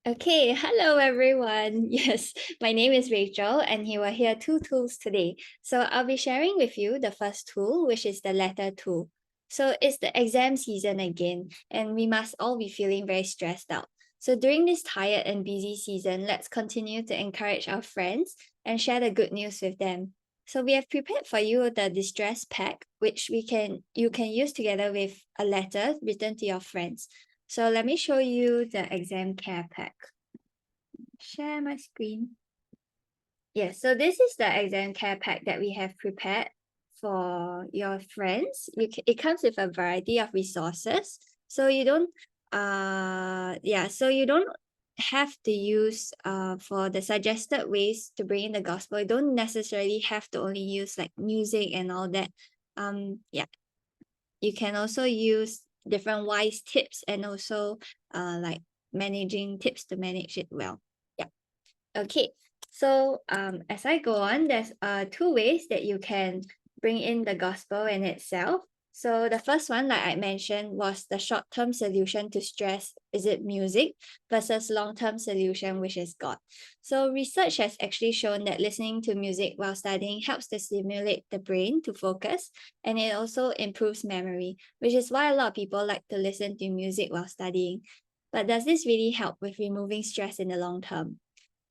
Okay, hello everyone. Yes, my name is Rachel, and you will hear two tools today. So I'll be sharing with you the first tool, which is the letter tool. So it's the exam season again, and we must all be feeling very stressed out. So during this tired and busy season, let's continue to encourage our friends and share the good news with them. So we have prepared for you the distress pack, which you can use together with a letter written to your friends. So let me show you the exam care pack. Share my screen. Yes, so this is the exam care pack that we have prepared for your friends. It comes with a variety of resources. So you don't so you don't have to use for the suggested ways to bring in the gospel. You don't necessarily have to only use like music and all that. Yeah, you can also use different wise tips and also like managing tips to manage it well. Yeah. Okay. So as I go on, there's two ways that you can bring in the gospel in itself. So the first one, like I mentioned, was the short-term solution to stress, is it music, versus long-term solution, which is God. So research has actually shown that listening to music while studying helps to stimulate the brain to focus, and it also improves memory, which is why a lot of people like to listen to music while studying. But does this really help with removing stress in the long term?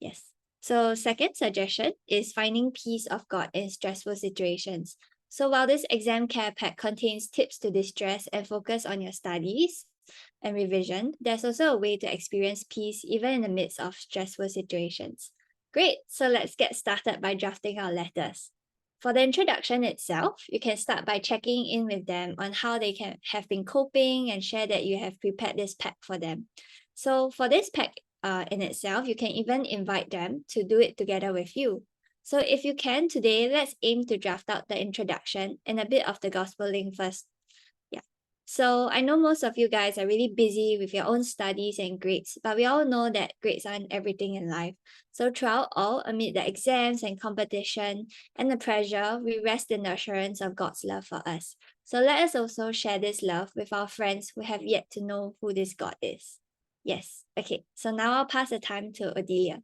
Yes. So second suggestion is finding peace of God in stressful situations. So while this exam care pack contains tips to distress and focus on your studies and revision, there's also a way to experience peace even in the midst of stressful situations. Great, so let's get started by drafting our letters. For the introduction itself, you can start by checking in with them on how they can have been coping and share that you have prepared this pack for them. So for this pack in itself, you can even invite them to do it together with you. So if you can today, let's aim to draft out the introduction and a bit of the gospel link first. Yeah. So I know most of you guys are really busy with your own studies and grades, but we all know that grades aren't everything in life. So throughout all, amid the exams and competition and the pressure, we rest in the assurance of God's love for us. So let us also share this love with our friends who have yet to know who this God is. Yes. Okay. So now I'll pass the time to Odelia.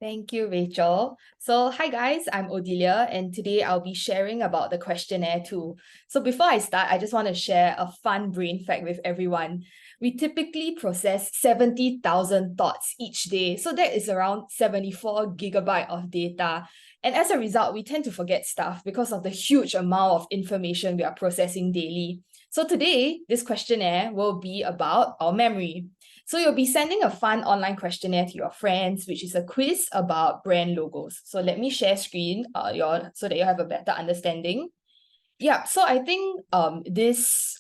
Thank you, Rachel. So, hi guys, I'm Odelia, and today I'll be sharing about the questionnaire too. So, before I start, I just want to share a fun brain fact with everyone. We typically process 70,000 thoughts each day. So, that is around 74 gigabyte of data. And as a result, we tend to forget stuff because of the huge amount of information we are processing daily. So, today, this questionnaire will be about our memory. So you'll be sending a fun online questionnaire to your friends, which is a quiz about brand logos. So let me share screen so that you have a better understanding. Yeah, so I think this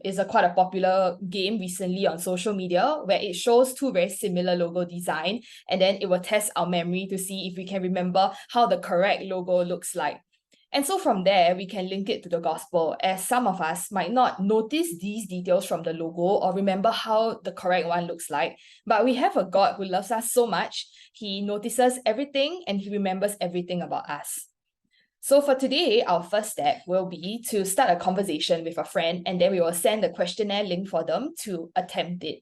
is quite a popular game recently on social media where it shows two very similar logo design, and then it will test our memory to see if we can remember how the correct logo looks like. And so from there, we can link it to the gospel, as some of us might not notice these details from the logo or remember how the correct one looks like. But we have a God who loves us so much, he notices everything and he remembers everything about us. So for today, our first step will be to start a conversation with a friend, and then we will send the questionnaire link for them to attempt it.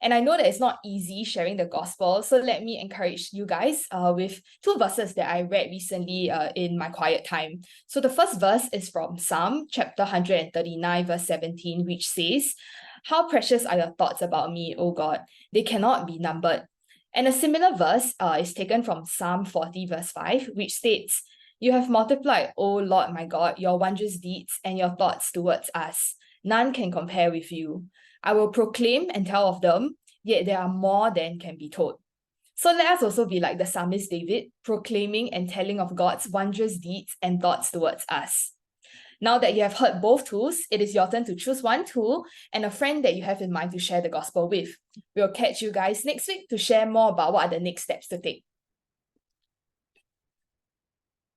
And I know that it's not easy sharing the gospel, so let me encourage you guys with two verses that I read recently in my quiet time. So the first verse is from Psalm chapter 139, verse 17, which says, "How precious are your thoughts about me, O God? They cannot be numbered." And a similar verse is taken from Psalm 40, verse 5, which states, "You have multiplied, O Lord my God, your wondrous deeds and your thoughts towards us. None can compare with you. I will proclaim and tell of them, yet there are more than can be told." So let us also be like the psalmist David, proclaiming and telling of God's wondrous deeds and thoughts towards us. Now that you have heard both tools, it is your turn to choose one tool and a friend that you have in mind to share the gospel with. We'll catch you guys next week to share more about what are the next steps to take.